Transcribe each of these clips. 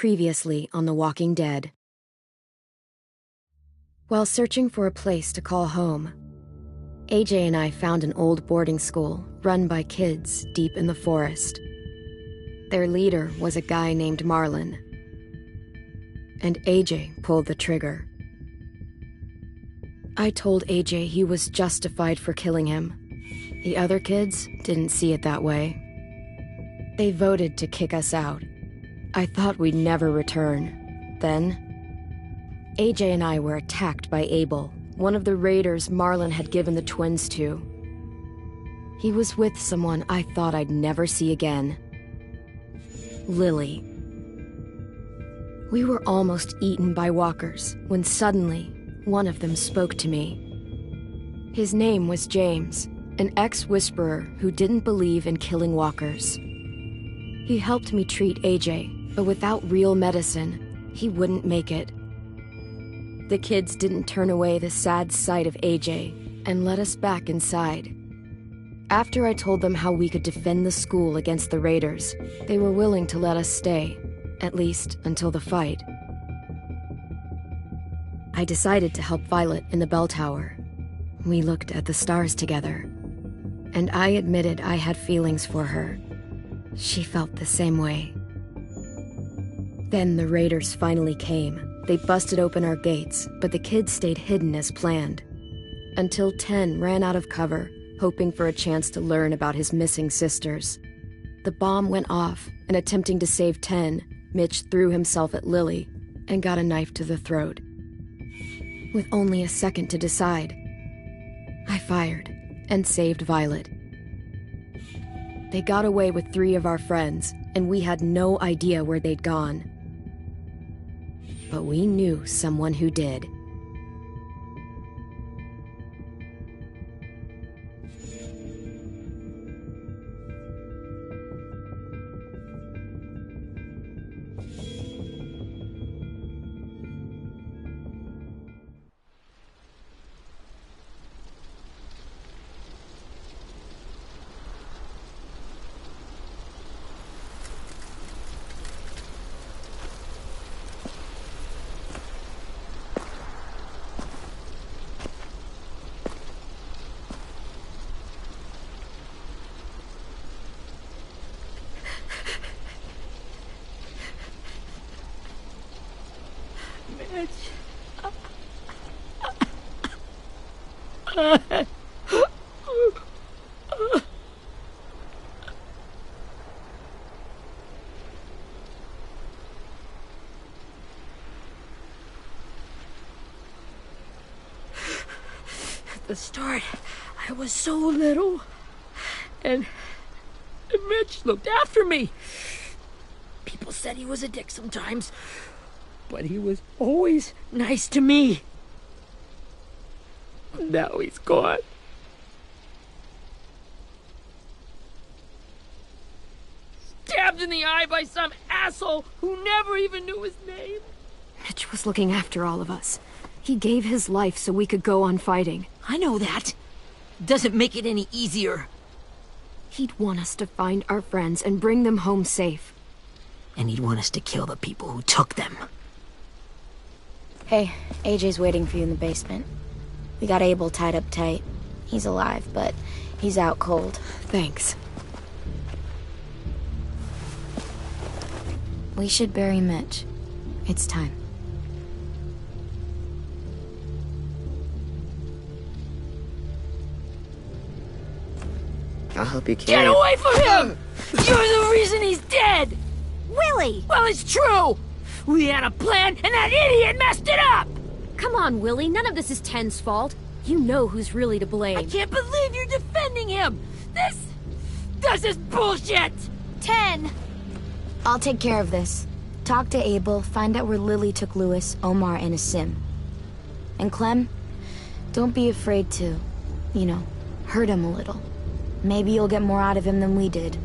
Previously on The Walking Dead. While searching for a place to call home, AJ and I found an old boarding school run by kids deep in the forest. Their leader was a guy named Marlon, and AJ pulled the trigger. I told AJ he was justified for killing him. The other kids didn't see it that way. They voted to kick us out. I thought we'd never return. Then, AJ and I were attacked by Abel, one of the raiders Marlon had given the twins to. He was with someone I thought I'd never see again. Lily. We were almost eaten by walkers when suddenly one of them spoke to me. His name was James, an ex-whisperer who didn't believe in killing walkers. He helped me treat AJ, but without real medicine, he wouldn't make it. The kids didn't turn away the sad sight of AJ and let us back inside. After I told them how we could defend the school against the raiders, they were willing to let us stay, at least until the fight. I decided to help Violet in the bell tower. We looked at the stars together, and I admitted I had feelings for her. She felt the same way. Then the raiders finally came. They busted open our gates, but the kids stayed hidden as planned. Until Ten ran out of cover, hoping for a chance to learn about his missing sisters. The bomb went off, and attempting to save Ten, Mitch threw himself at Lily and got a knife to the throat. With only a second to decide, I fired and saved Violet. They got away with 3 of our friends, and we had no idea where they'd gone. But we knew someone who did. At the start, I was so little, and Mitch looked after me. People said he was a dick sometimes, but he was always nice to me. Now he's gone. Stabbed in the eye by some asshole who never even knew his name. Mitch was looking after all of us. He gave his life so we could go on fighting. I know that. Doesn't make it any easier. He'd want us to find our friends and bring them home safe. And he'd want us to kill the people who took them. Hey, AJ's waiting for you in the basement. We got Abel tied up tight. He's alive, but he's out cold. Thanks. We should bury Mitch. It's time. I'll help you carry Get away from him! You're the reason he's dead! Willie! Well, it's true! We had a plan, and that idiot messed it up! Come on, Willie. None of this is Ten's fault. You know who's really to blame. I can't believe you're defending him! This is bullshit! 10! I'll take care of this. Talk to Abel, find out where Lily took Lewis, Omar, and Asim. And Clem, don't be afraid to, hurt him a little. Maybe you'll get more out of him than we did.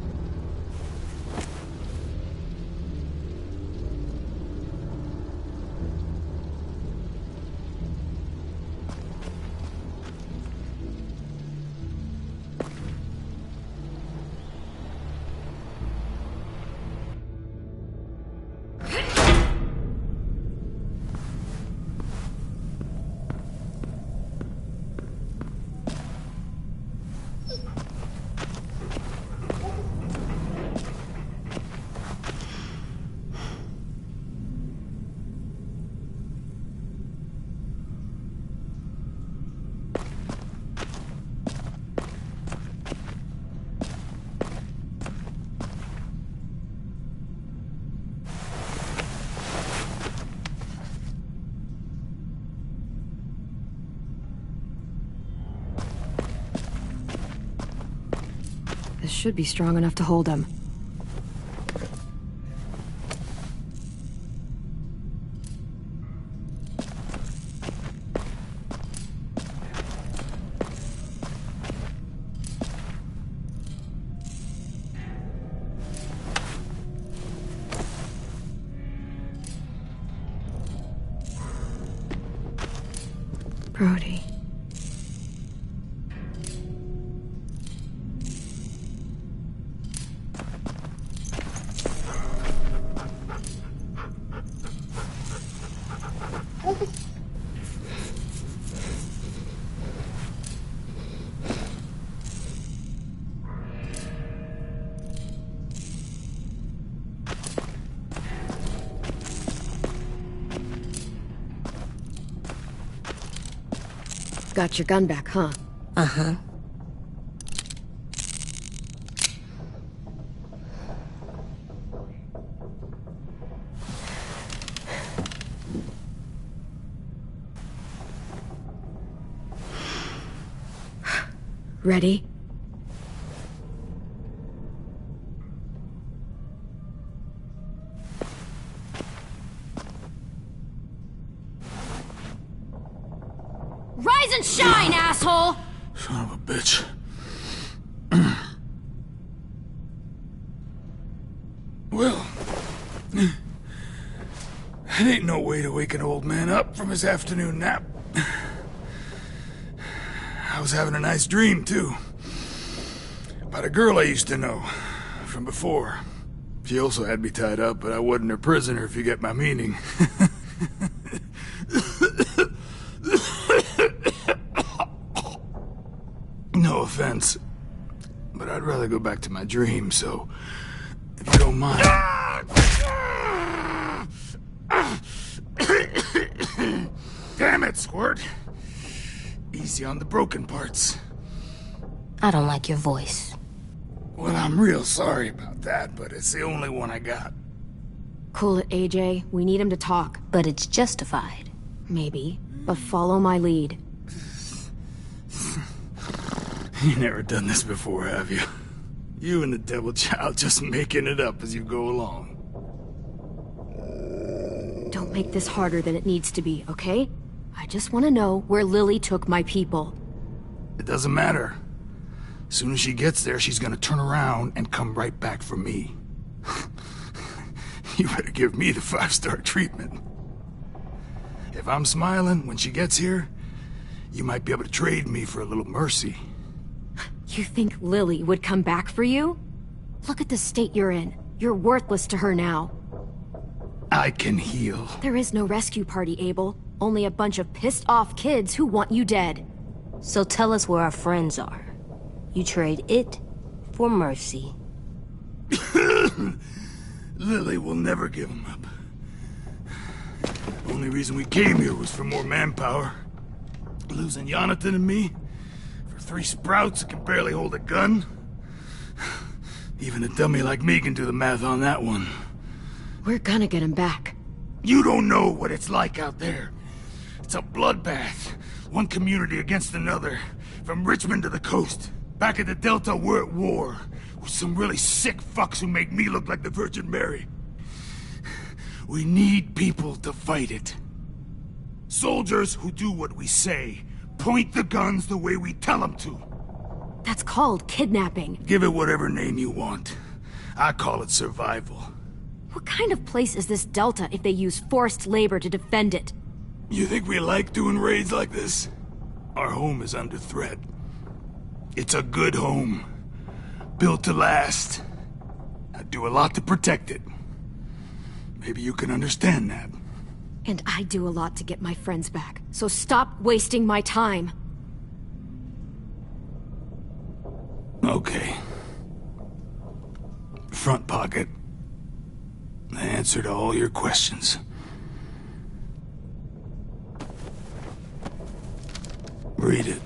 should be strong enough to hold him. Brody. Got your gun back, huh? Uh-huh. Ready? Rise and shine, asshole! Son of a bitch. Well, it ain't no way to wake an old man up from his afternoon nap. I was having a nice dream, too. About a girl I used to know from before. She also had me tied up, but I wasn't her prisoner, if you get my meaning. No offense, but I'd rather go back to my dream, so if you don't mind. Damn it, Squirt. Easy on the broken parts. I don't like your voice. Well, I'm real sorry about that, but it's the only one I got. Cool it, AJ. We need him to talk. But it's justified. Maybe. But follow my lead. You never done this before, have you? You and the Devil Child just making it up as you go along. Don't make this harder than it needs to be, okay? I just want to know where Lily took my people. It doesn't matter. As soon as she gets there, she's gonna turn around and come right back for me. You better give me the 5-star treatment. If I'm smiling when she gets here, you might be able to trade me for a little mercy. You think Lily would come back for you? Look at the state you're in. You're worthless to her now. I can heal. There is no rescue party, Abel. Only a bunch of pissed-off kids who want you dead. So tell us where our friends are. You trade it for mercy. Lily will never give him up. Only reason we came here was for more manpower. Losing Jonathan and me? For 3 sprouts that can barely hold a gun? Even a dummy like me can do the math on that one. We're gonna get him back. You don't know what it's like out there. It's a bloodbath. One community against another. From Richmond to the coast. Back at the Delta, we're at war. With some really sick fucks who make me look like the Virgin Mary. We need people to fight it. Soldiers who do what we say. Point the guns the way we tell them to. That's called kidnapping. Give it whatever name you want. I call it survival. What kind of place is this Delta if they use forced labor to defend it? You think we like doing raids like this? Our home is under threat. It's a good home. Built to last. I'd do a lot to protect it. Maybe you can understand that. And I do a lot to get my friends back. So stop wasting my time. Okay. Front pocket. The answer to all your questions. Read it.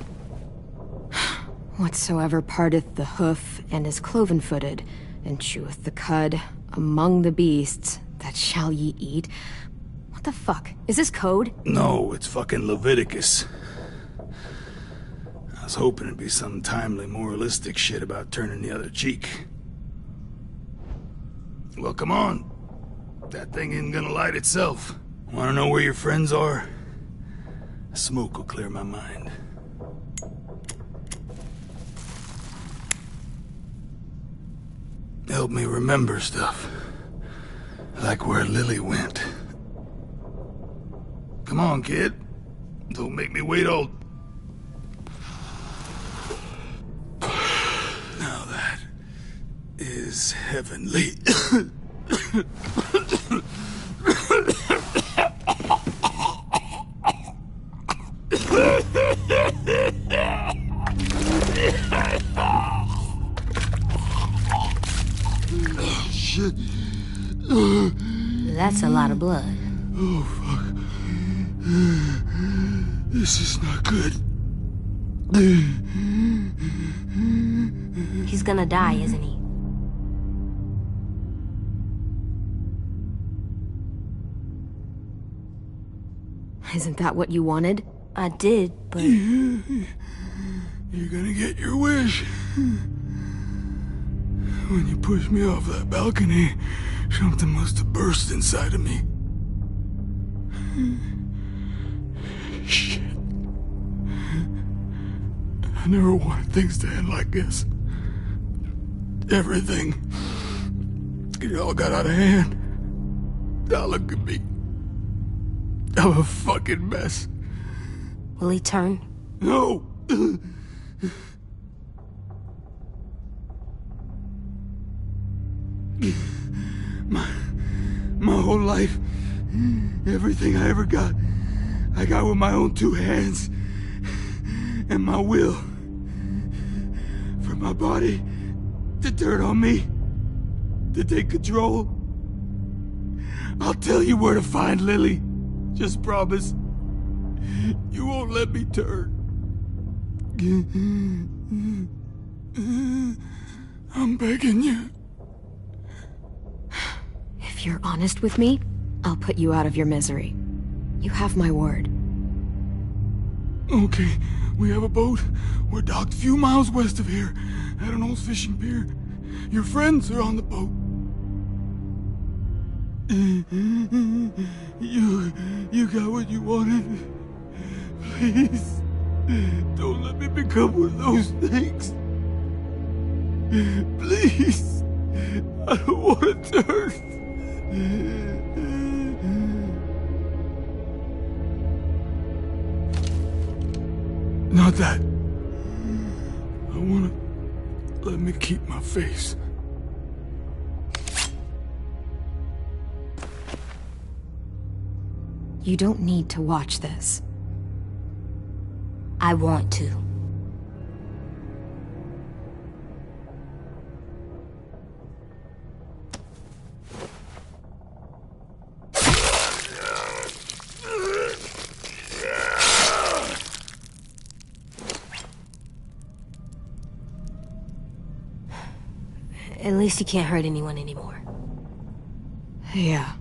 Whatsoever parteth the hoof and is cloven-footed, and cheweth the cud among the beasts, that shall ye eat. What the fuck? Is this code? No, it's fucking Leviticus. Now was hoping it'd be some timely, moralistic shit about turning the other cheek. Well, come on. That thing isn't gonna light itself. Wanna know where your friends are? Smoke will clear my mind. Help me remember stuff. Like where Lily went. Come on, kid. Don't make me wait all... Now that is heavenly. Shit. That's a lot of blood. Oh, fuck. This is not good. He's gonna die, isn't he? Isn't that what you wanted? I did, but... You're gonna get your wish. When you pushed me off that balcony, something must have burst inside of me. Shit. I never wanted things to end like this. Everything. It all got out of hand. Now look at me. I'm a fucking mess. Will he turn? No! My whole life, everything I ever got, I got with my own two hands and my will. For my body to turn on me, to take control. I'll tell you where to find Lily. Just promise you won't let me turn. I'm begging you. If you're honest with me, I'll put you out of your misery. You have my word. Okay, we have a boat. We're docked a few miles west of here, at an old fishing pier. Your friends are on the boat. You got what you wanted. Please, don't let me become one of those things. Please, I don't want to turn. Not that. I want to let me keep my face. You don't need to watch this. I want to. At least he can't hurt anyone anymore. Yeah.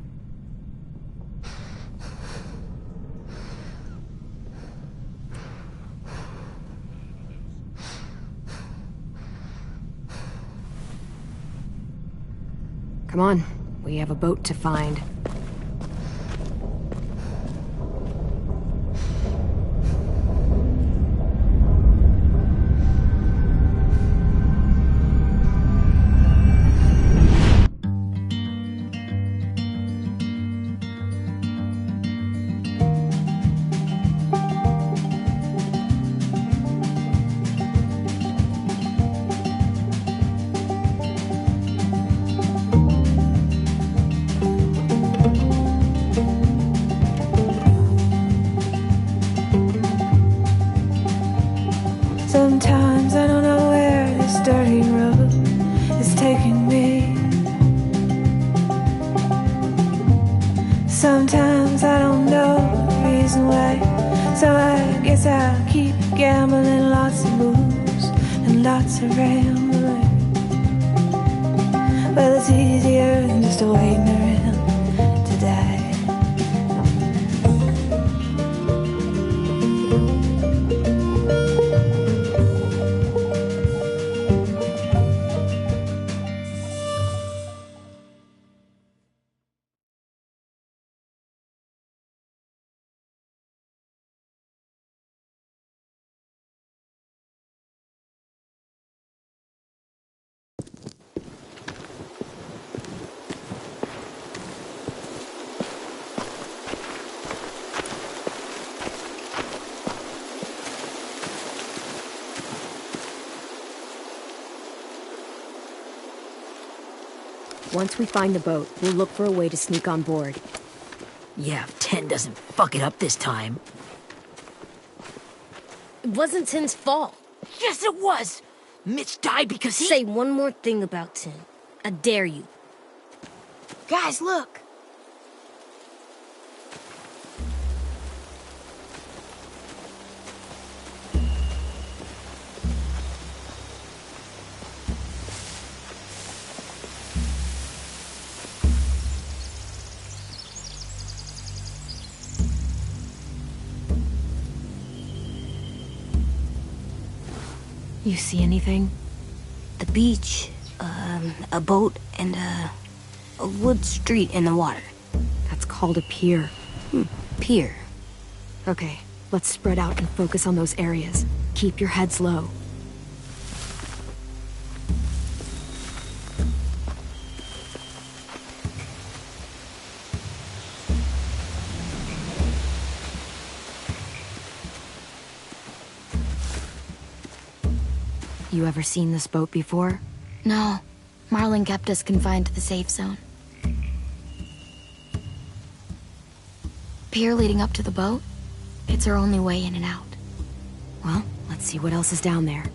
Come on, we have a boat to find. Sometimes I don't know where this dirty road is taking me. Sometimes I don't know the reason why, so I guess I'll keep gambling. Lots of moves and lots of rambling. Well, it's easier than just waiting around to die. Once we find the boat, we'll look for a way to sneak on board. Yeah, if 10 doesn't fuck it up this time. It wasn't Tin's fault. Yes, it was! Mitch died because he— Say one more thing about Tin. I dare you. Guys, look! You see anything? The beach, a boat, and a wood street in the water. That's called a pier. Pier. Okay, let's spread out and focus on those areas. Keep your heads low. You ever seen this boat before? No. Marlin kept us confined to the safe zone. Pier leading up to the boat? It's our only way in and out. Well, let's see what else is down there.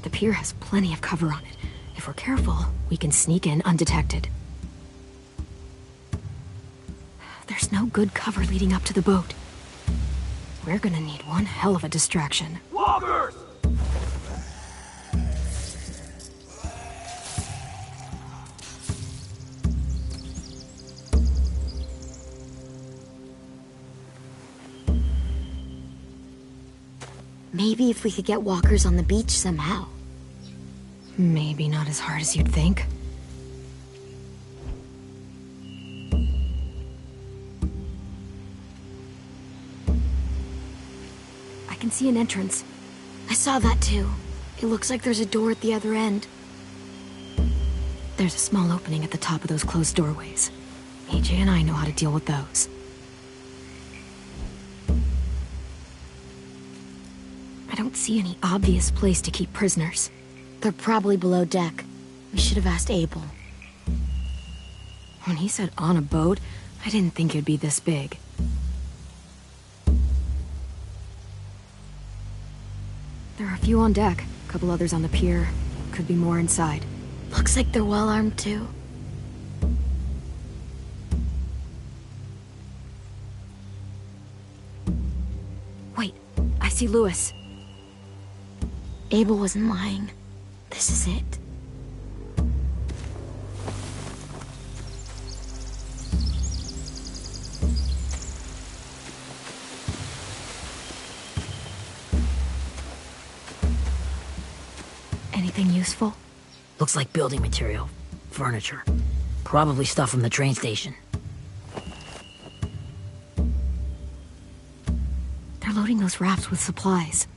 The pier has plenty of cover on it. If we're careful, we can sneak in undetected. There's no good cover leading up to the boat. We're gonna need one hell of a distraction. Walkers! Maybe if we could get walkers on the beach somehow. Maybe not as hard as you'd think. I can see an entrance. I saw that too. It looks like there's a door at the other end. There's a small opening at the top of those closed doorways. AJ and I know how to deal with those. I don't see any obvious place to keep prisoners. They're probably below deck. We should have asked Abel. When he said on a boat, I didn't think it'd be this big. There are a few on deck, a couple others on the pier. Could be more inside. Looks like they're well armed too. Wait, I see Lewis. Abel wasn't lying. This is it. Anything useful? Looks like building material. Furniture. Probably stuff from the train station. They're loading those rafts with supplies.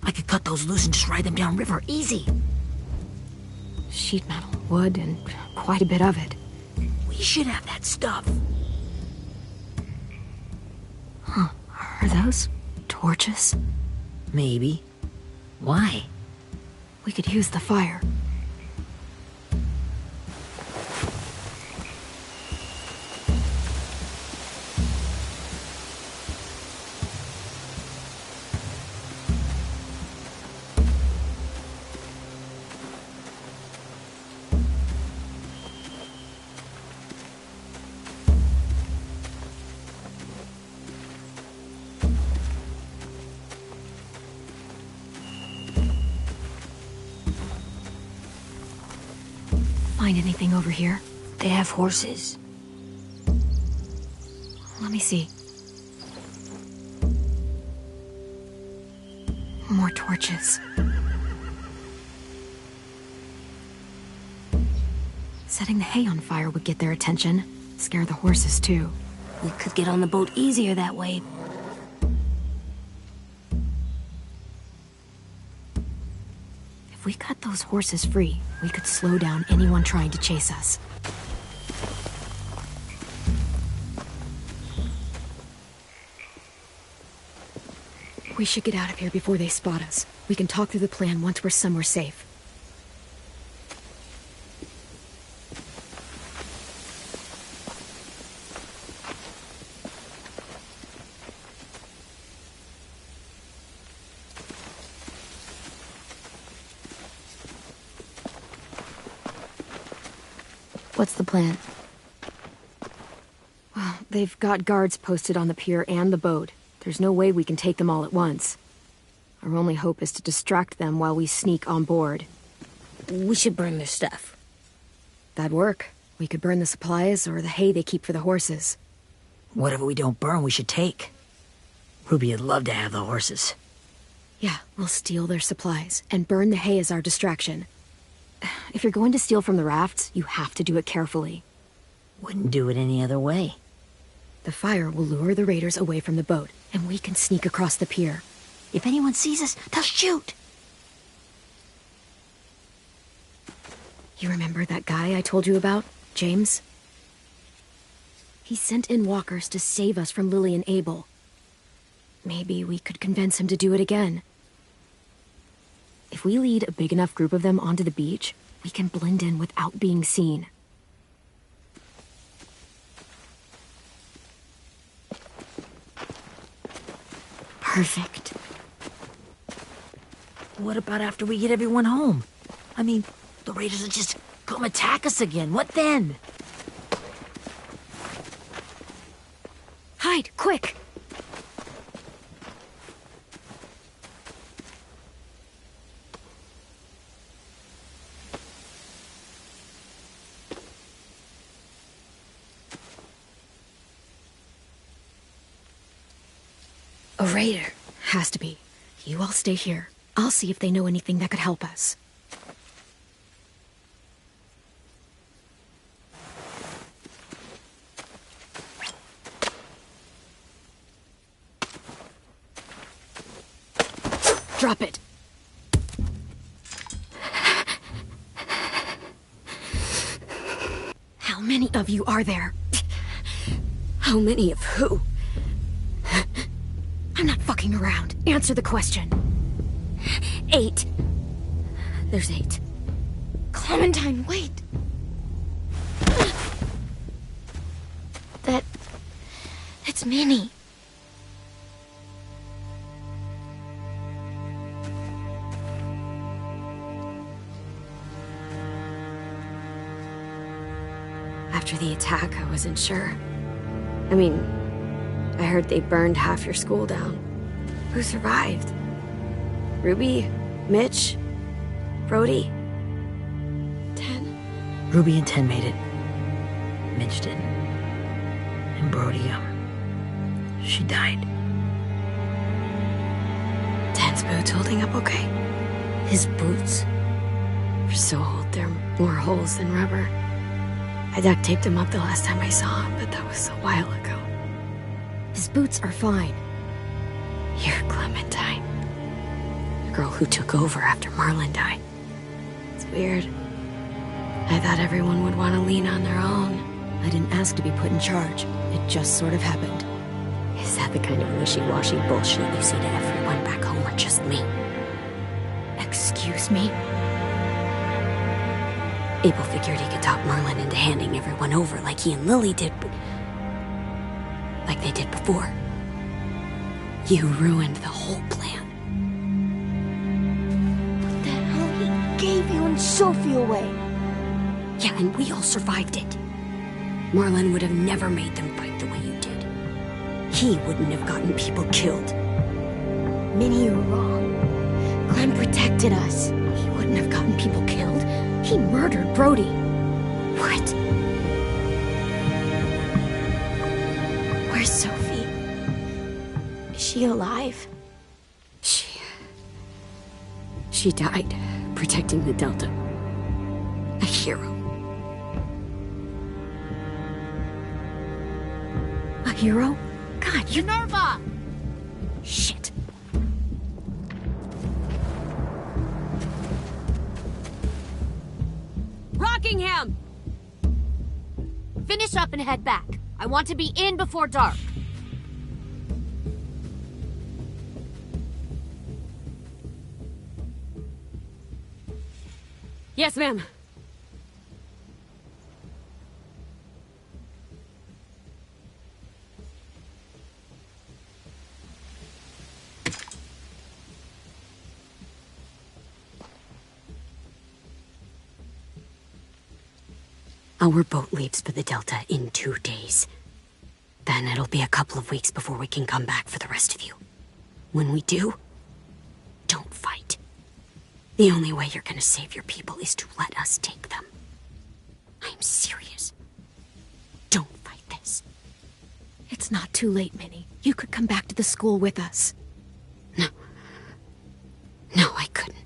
I could cut those loose and just ride them downriver. Easy. Sheet metal, wood, and quite a bit of it. We should have that stuff. Huh. Are those torches? Maybe. Why? We could use the fire. Find anything over here? They have horses. Let me see. More torches. Setting the hay on fire would get their attention. Scare the horses, too. We could get on the boat easier that way. If we cut those horses free, we could slow down anyone trying to chase us. We should get out of here before they spot us. We can talk through the plan once we're somewhere safe. What's the plan? Well, they've got guards posted on the pier and the boat. There's no way we can take them all at once. Our only hope is to distract them while we sneak on board. We should burn their stuff. That'd work. We could burn the supplies or the hay they keep for the horses. Whatever we don't burn, we should take. Ruby would love to have the horses. Yeah, we'll steal their supplies and burn the hay as our distraction. If you're going to steal from the rafts, you have to do it carefully. Wouldn't do it any other way. The fire will lure the raiders away from the boat, and we can sneak across the pier. If anyone sees us, they'll shoot. You remember that guy I told you about, James? He sent in walkers to save us from Lily and Abel. Maybe we could convince him to do it again. If we lead a big enough group of them onto the beach, we can blend in without being seen. Perfect. What about after we get everyone home? I mean, the raiders will just come attack us again. What then? Hide, quick! A raider. Has to be. You all stay here. I'll see if they know anything that could help us. Drop it. How many of you are there? How many of who? I'm not fucking around. Answer the question. 8. There's 8. Clementine, wait. It's Minnie. After the attack, I wasn't sure. I mean, I heard they burned half your school down. Who survived? Ruby? Mitch? Brody? 10? Ruby and 10 made it. Mitch didn't. And Brody, she died. 10's boots holding up okay? His boots? They're so old, there are more holes than rubber. I duct taped him up the last time I saw him, but that was a while ago. His boots are fine. You're Clementine. The girl who took over after Marlon died. It's weird. I thought everyone would want to lean on their own. I didn't ask to be put in charge. It just sort of happened. Is that the kind of wishy-washy bullshit you say to everyone back home, or just me? Excuse me? Abel figured he could talk Marlon into handing everyone over like he and Lily did, but... like they did before. You ruined the whole plan. What the hell? He gave you and Sophie away. Yeah, and we all survived it. Marlon would have never made them fight the way you did. He wouldn't have gotten people killed. Minnie, you're wrong. Clem protected us. He wouldn't have gotten people killed. He murdered Brody. What? Where's Sophie? Is she alive? She died protecting the Delta. A hero. A hero? God, you... Minerva! Shit. Rockingham! Finish up and head back. I want to be in before dark. Yes, ma'am. Our boat leaves for the Delta in 2 days. Then it'll be a couple of weeks before we can come back for the rest of you. When we do, don't fight. The only way you're gonna save your people is to let us take them. I'm serious. Don't fight this. It's not too late, Minnie. You could come back to the school with us. No, I couldn't.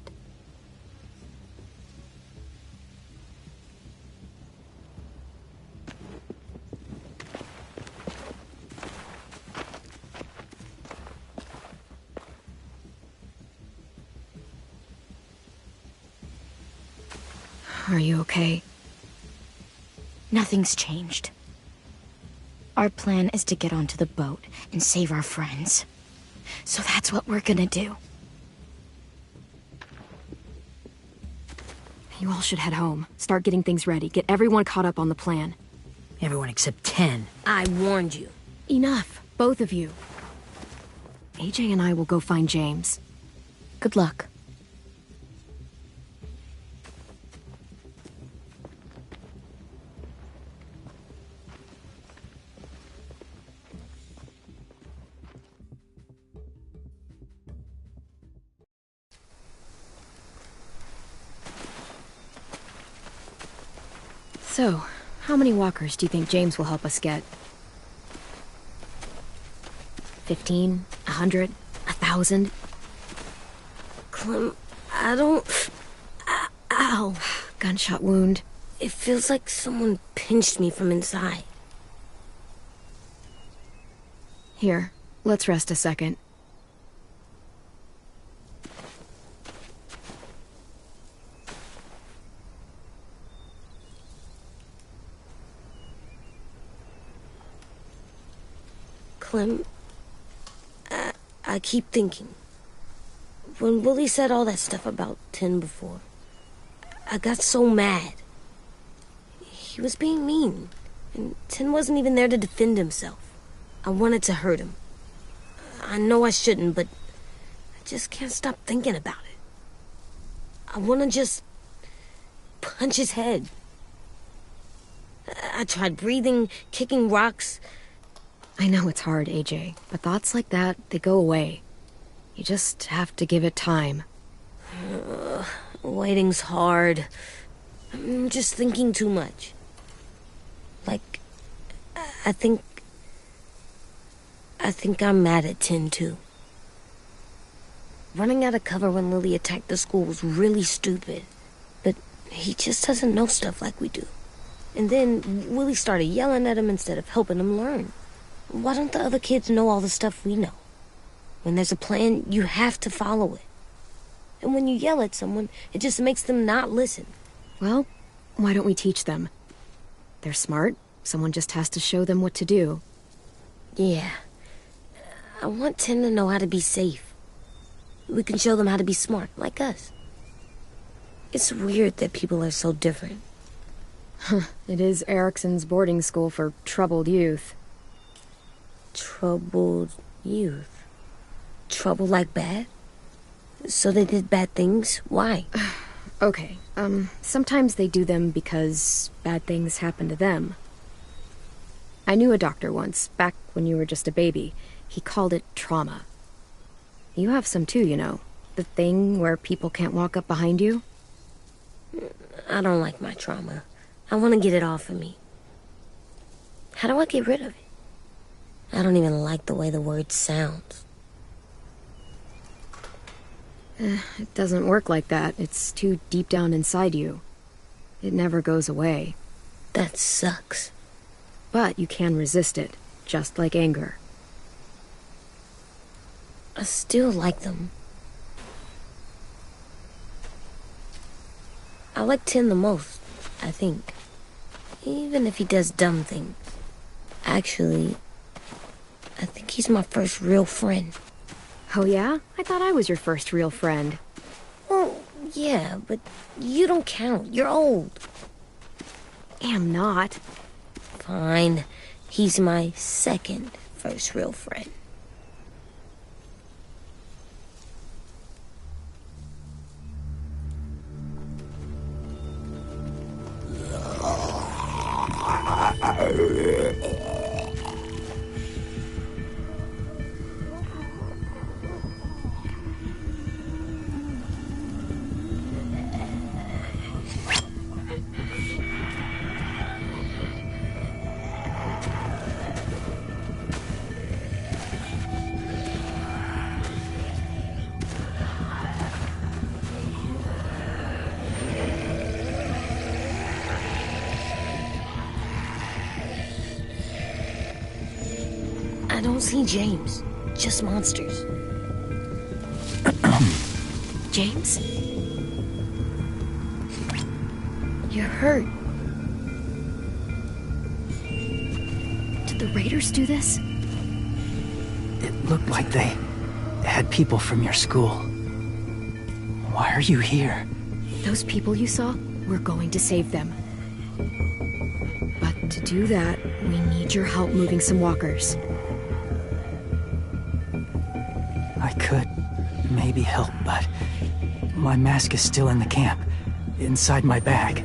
Are you okay? Nothing's changed. Our plan is to get onto the boat and save our friends. So that's what we're gonna do. You all should head home. Start getting things ready. Get everyone caught up on the plan. Everyone except 10. I warned you. Enough, both of you. AJ and I will go find James. Good luck. So, how many walkers do you think James will help us get? 15? 100? 1,000? Clem, I don't... Ow. Gunshot wound. It feels like someone pinched me from inside. Here, let's rest a second. Clem, I keep thinking. When Willie said all that stuff about 10 before, I got so mad. He was being mean, and 10 wasn't even there to defend himself. I wanted to hurt him. I know I shouldn't, but I just can't stop thinking about it. I want to just punch his head. I tried breathing, kicking rocks. I know it's hard, AJ, but thoughts like that, they go away. You just have to give it time. Waiting's hard. I'm just thinking too much. Like, I think I'm mad at 10 too. Running out of cover when Lily attacked the school was really stupid. But he just doesn't know stuff like we do. And then Willie started yelling at him instead of helping him learn. Why don't the other kids know all the stuff we know? When there's a plan, you have to follow it. And when you yell at someone, it just makes them not listen. Well, why don't we teach them? They're smart. Someone just has to show them what to do. Yeah. I want 10 to know how to be safe. We can show them how to be smart, like us. It's weird that people are so different. It is Erickson's boarding school for troubled youth. Troubled youth? Trouble like bad? So they did bad things? Why? Okay, sometimes they do them because bad things happen to them. I knew a doctor once, back when you were just a baby. He called it trauma. You have some too, you know. The thing where people can't walk up behind you. I don't like my trauma. I want to get it off of me. How do I get rid of it? I don't even like the way the word sounds. It doesn't work like that. It's too deep down inside you. It never goes away. That sucks. But you can resist it, just like anger. I still like them. I like 10 the most, I think. Even if he does dumb things. Actually, I think he's my first real friend. Oh yeah? I thought I was your first real friend. Well, yeah, but you don't count. You're old. Am not. Fine. He's my second first real friend. I don't see James, just monsters. James? You're hurt. Did the raiders do this? It looked like they had people from your school. Why are you here? Those people you saw, we're going to save them. But to do that, we need your help moving some walkers. I could maybe help, but my mask is still in the camp, inside my bag.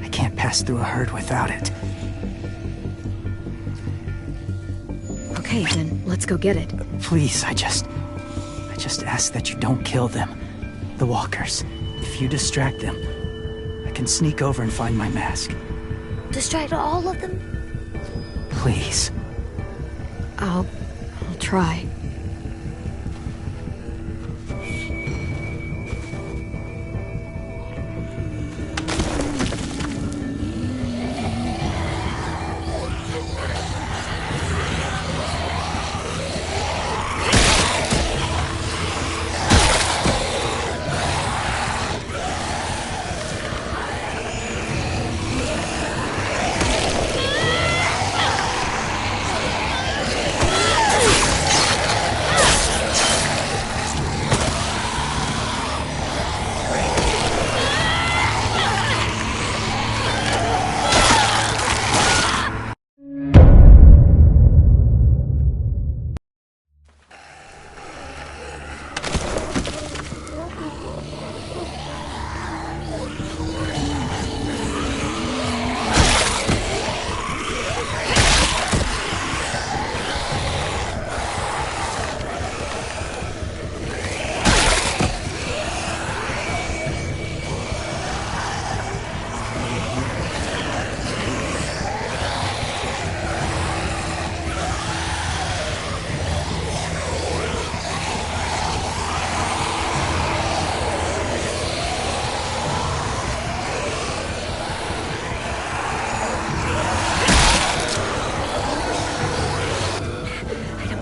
I can't pass through a herd without it. Okay, then let's go get it. Please, I just ask that you don't kill them. The walkers. If you distract them, I can sneak over and find my mask. Distract all of them? Please. I'll try.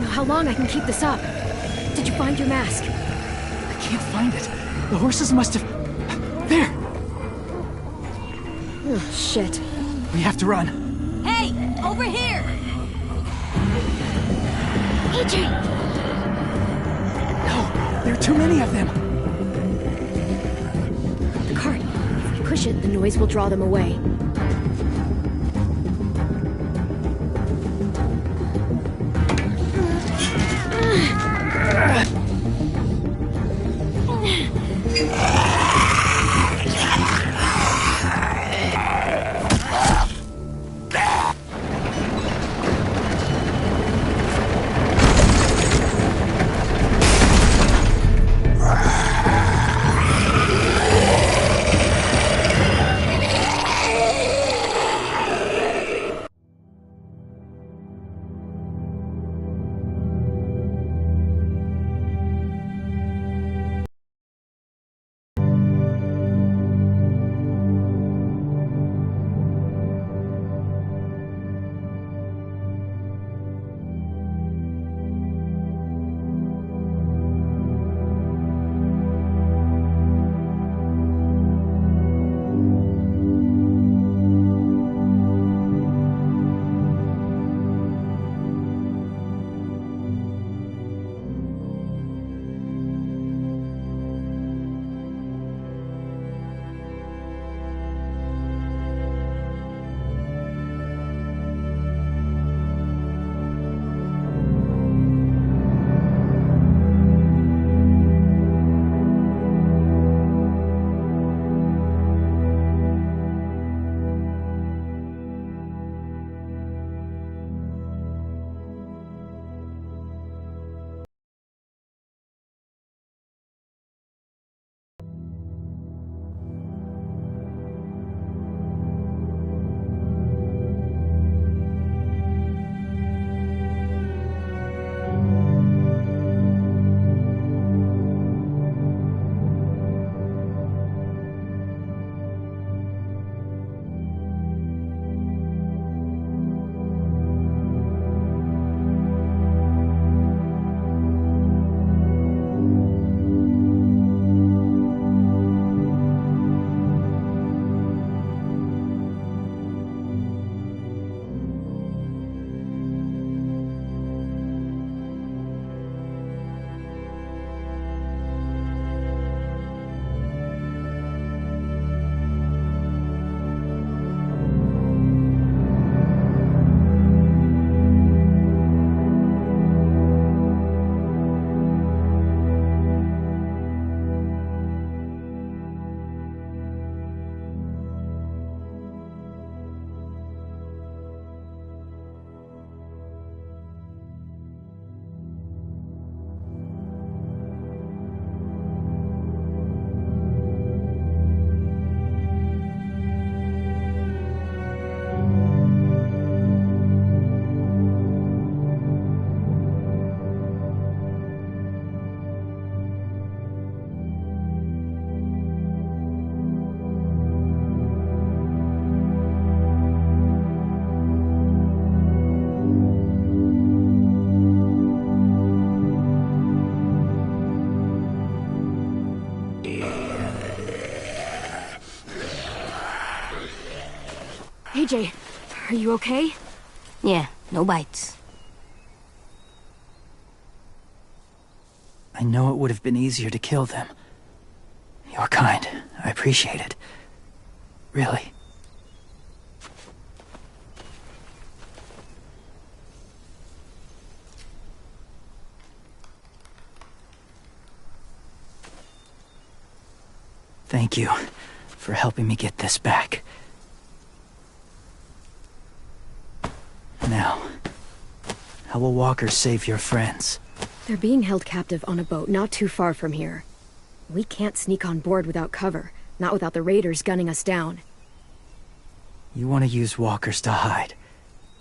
How long I can keep this up? Did you find your mask? I can't find it. The horses must have... There! Oh, shit. We have to run. Hey! Over here! AJ! No! There are too many of them! The cart. If we push it, the noise will draw them away. AJ, are you okay? Yeah, no bites. I know it would have been easier to kill them. You're kind. I appreciate it. Really. Thank you for helping me get this back. Now, how will Walker save your friends? They're being held captive on a boat not too far from here. We can't sneak on board without cover, not without the raiders gunning us down. You want to use walkers to hide?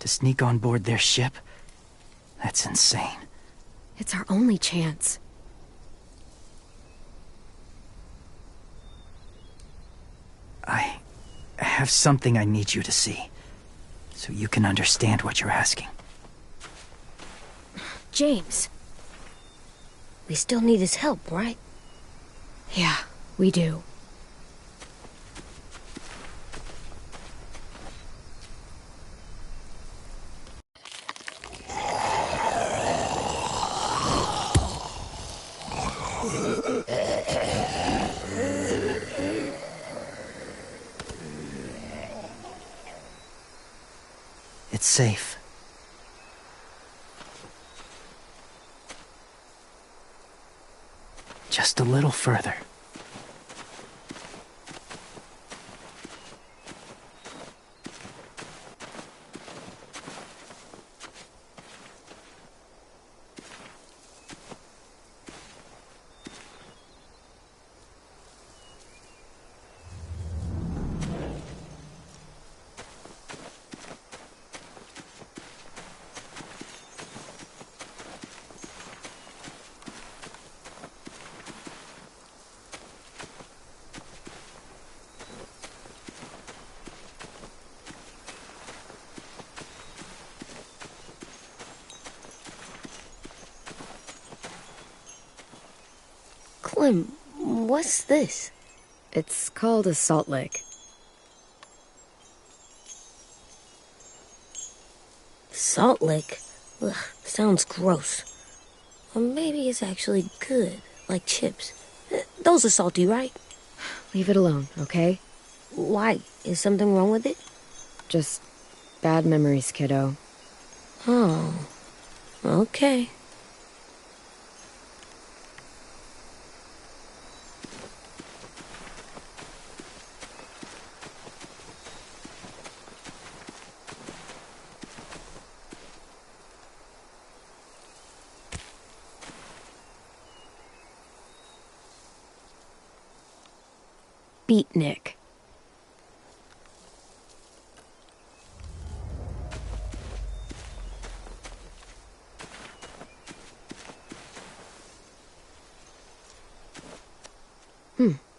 To sneak on board their ship? That's insane. It's our only chance. I have something I need you to see, so you can understand what you're asking. James. We still need his help, right? Yeah, we do. It's safe. Just a little further. Clem, what's this? It's called a salt lick. Salt lick? Ugh, sounds gross. Or maybe it's actually good, like chips. Those are salty, right? Leave it alone, okay? Why? Is something wrong with it? Just bad memories, kiddo. Oh, okay. Beatnik.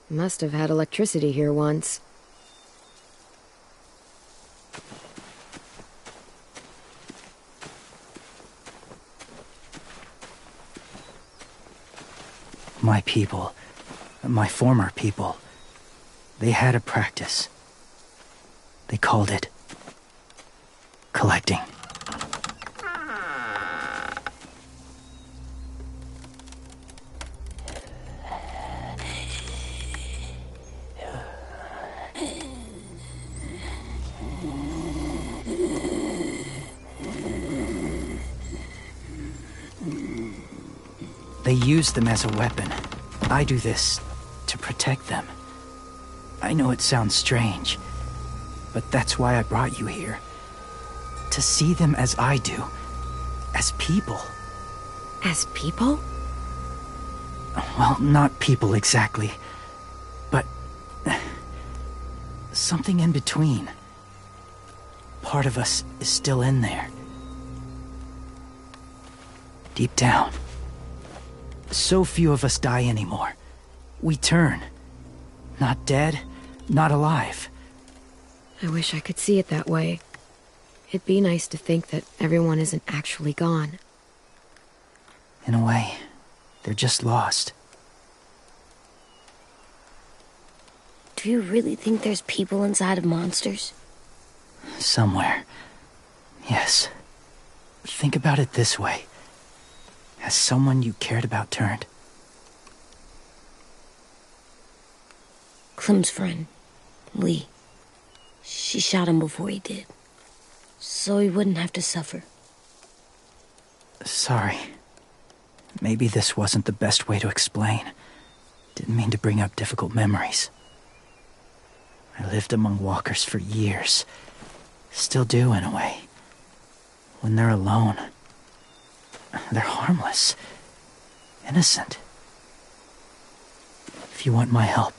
Must have had electricity here once. My people, my former people, they had a practice. They called it collecting. They use them as a weapon. I do this to protect them. I know it sounds strange, but that's why I brought you here. To see them as I do. As people. As people? Well, not people exactly, but something in between. Part of us is still in there. Deep down. So few of us die anymore. We turn. Not dead, not alive. I wish I could see it that way. It'd be nice to think that everyone isn't actually gone. In a way, they're just lost. Do you really think there's people inside of monsters? Somewhere. Yes. Think about it this way. Has someone you cared about turned? Clem's friend, Lee. She shot him before he did. So he wouldn't have to suffer. Sorry. Maybe this wasn't the best way to explain. Didn't mean to bring up difficult memories. I lived among walkers for years. Still do, in a way. When they're alone, they're harmless. Innocent. If you want my help,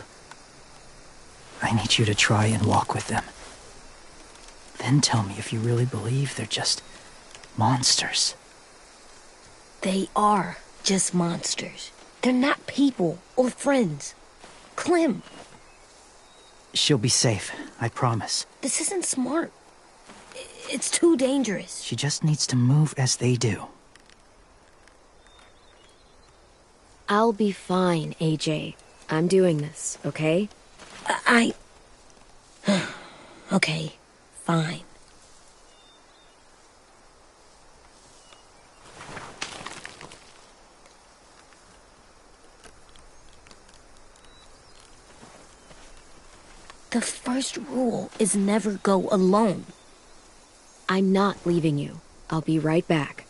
I need you to try and walk with them. Then tell me if you really believe they're just monsters. They are just monsters. They're not people or friends. Clem. She'll be safe, I promise. This isn't smart. It's too dangerous. She just needs to move as they do. I'll be fine, AJ. I'm doing this, okay? Okay, fine. The first rule is never go alone. I'm not leaving you. I'll be right back.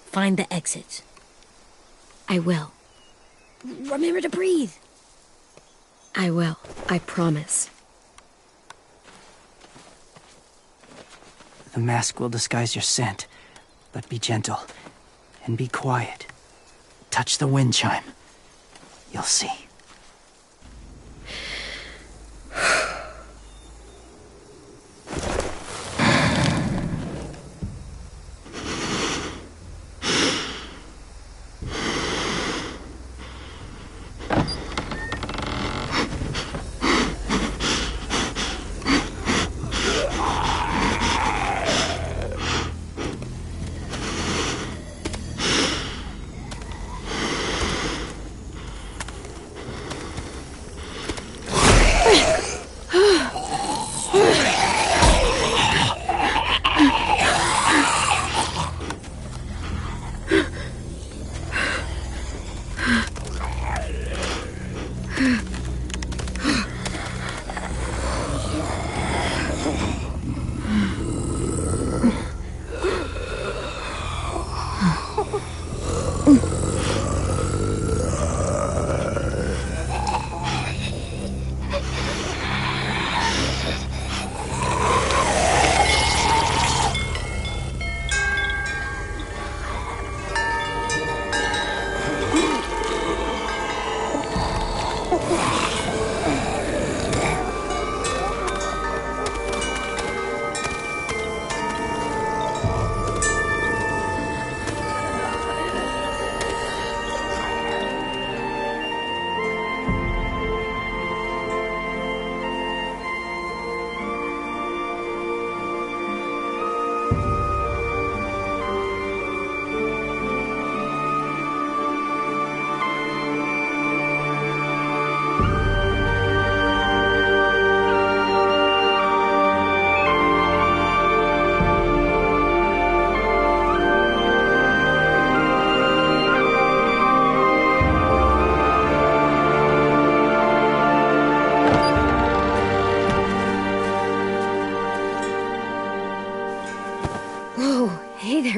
Find the exits. I will. Remember to breathe. I will. I promise. The mask will disguise your scent, but be gentle and be quiet. Touch the wind chime. You'll see.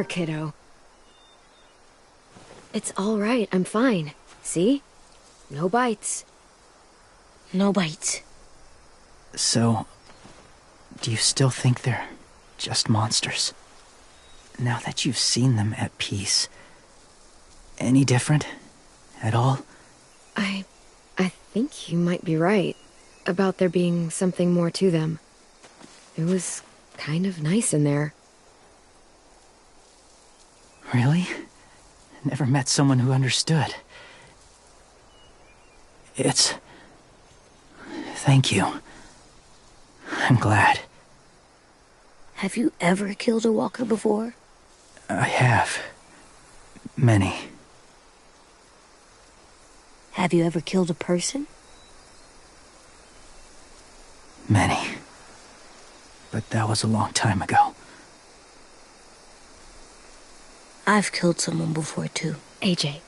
Kiddo. It's all right. I'm fine. See? No bites. No bites. So, do you still think they're just monsters? Now that you've seen them at peace, any different at all? I think you might be right about there being something more to them. It was kind of nice in there. Really? Never met someone who understood. Thank you. I'm glad. Have you ever killed a walker before? I have. Many. Have you ever killed a person? Many. but that was a long time ago. I've killed someone before, too. AJ.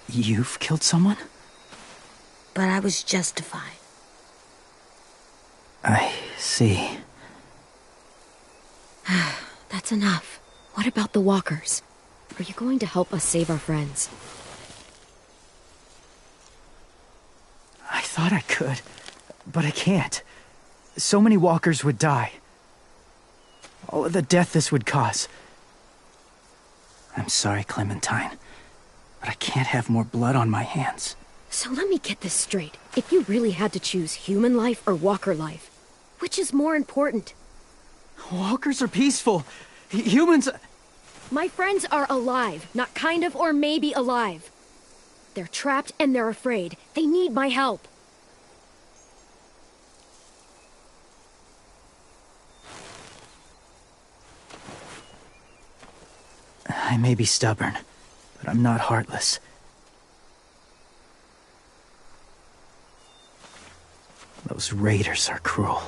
You've killed someone? But I was justified. I see. That's enough. What about the walkers? Are you going to help us save our friends? I thought I could, but I can't. So many walkers would die. All of the death this would cause. I'm sorry, Clementine, but I can't have more blood on my hands. So let me get this straight. If you really had to choose human life or walker life, which is more important? Walkers are peaceful. Humans... My friends are alive, not kind of or maybe alive. They're trapped and they're afraid. They need my help. I may be stubborn, but I'm not heartless. Those raiders are cruel.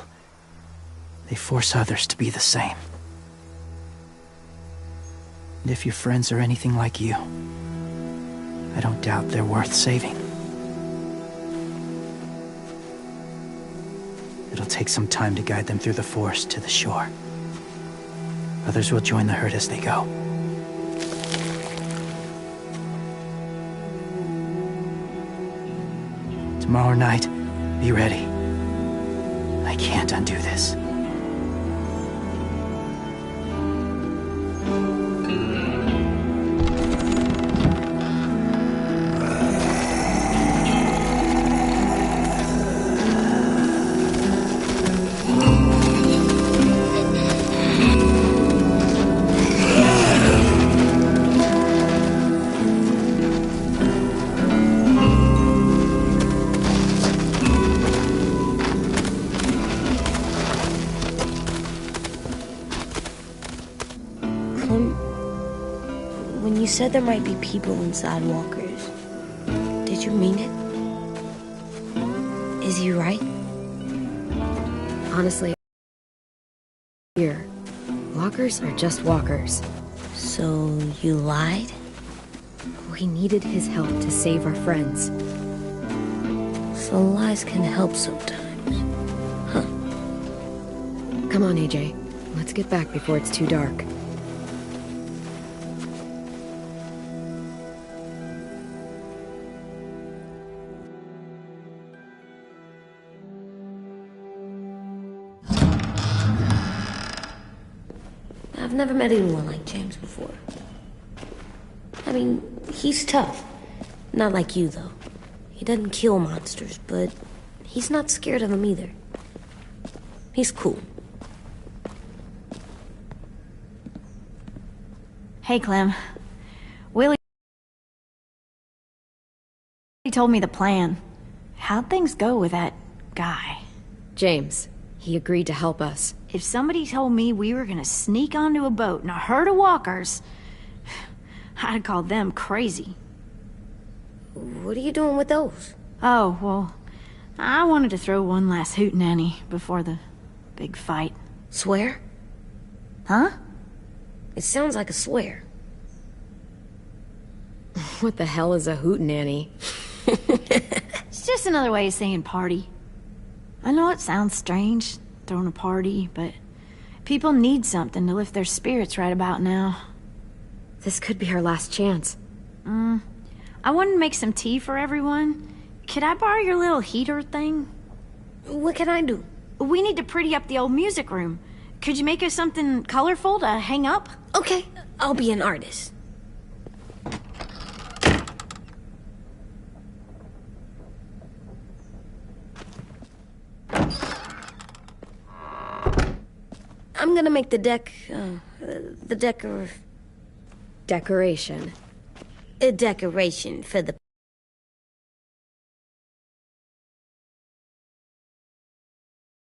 They force others to be the same. And if your friends are anything like you, I don't doubt they're worth saving. It'll take some time to guide them through the forest to the shore. Others will join the herd as they go. Tomorrow night, be ready. I can't undo this. When you said there might be people inside walkers, did you mean it? Is he right? Honestly, here, walkers are just walkers. So you lied? We needed his help to save our friends. So lies can help sometimes. Huh. Come on, AJ. Let's get back before it's too dark. I've never met anyone like James before. I mean, he's tough. Not like you, though. He doesn't kill monsters, but he's not scared of them either. He's cool. Hey, Clem. Willie told me the plan. How'd things go with that guy? James, he agreed to help us. If somebody told me we were gonna sneak onto a boat in a herd of walkers, I'd call them crazy. What are you doing with those? Oh, well, I wanted to throw one last hootenanny before the big fight. Swear? Huh? It sounds like a swear. What the hell is a hootenanny? It's just another way of saying party. I know it sounds strange, throwing a party, but people need something to lift their spirits right about now. This could be our last chance. I wanted to make some tea for everyone. Could I borrow your little heater thing? What can I do? We need to pretty up the old music room. Could you make us something colorful to hang up? Okay, I'll be an artist. I'm gonna make the Decoration. a decoration for the